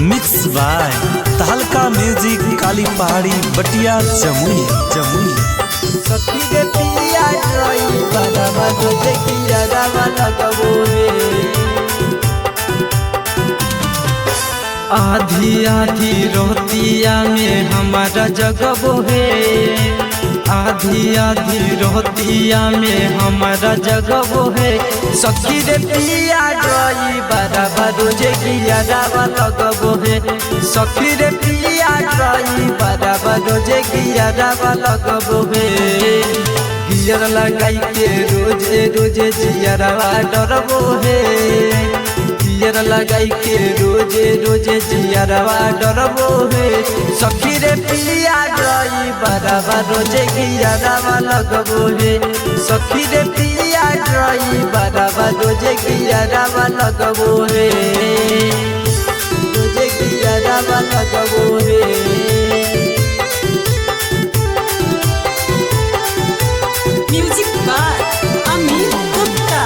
Mix by तहलका music काली पहाड़ी बटिया जमुई जमुई। सखी रे पिया रही बना रोजे किया रामा लगबो रे। आधी आधी रोतिया में हमारा जगबो है, आधी आधी रोतिया में हमारा जगबो है। सखी रे पिया रही बना रोजे किया रामा लगबो है। सखी रे पिया रही बना रोजे किया रामा लगबो है। गियर लगाई के रोजे रोजे जियरवा डरबो है। गियर लगाई के रोजे रोजे जियरवा डरबो है। सखी रे पिया रही बना रोजे गियरवा लगबो है। सखी रे पिया रही बना रोजे गियरवा लगबो है। रोजे गियरवा लगबो है। Music by Amit Gupta.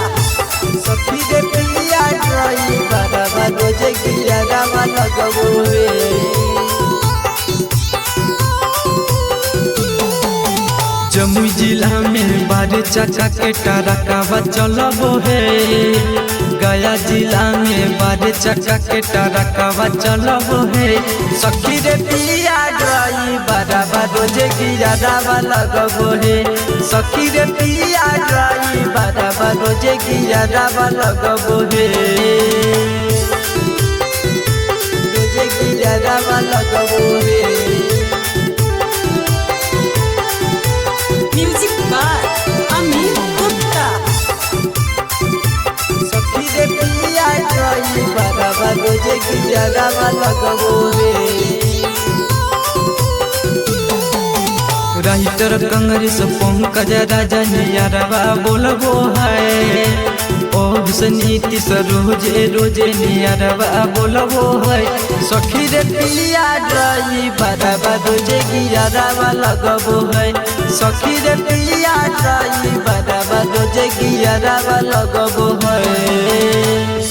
सखी रे पिया रही बना रोजे गियरवा लगबो है। जमुई जिला में बारे चाचा के टरकावा चलबो है। गया जिला में बारे चाचा के टरकावा चलबो है। सखी रे पिया रही बना रोजे गियरवा लगबो है। सखी रे पिया रही बना रोजे गियरवा लगबो है। रोजे गियरवा लगबो है। Music by Amit Gupta. सखी रे पिया रही बना रोजे गियरवा लगबो है। राइटर कांग्रेस पंकज राजा नियरवा बोलबो है। ओ नीति से रोजे रोजे नियरवा बोलबो है। सखी रे पिया रही बना रोजे गियरवा लगबो है। सखी रे पिया रही बना रोजे गियरवा लगबो है।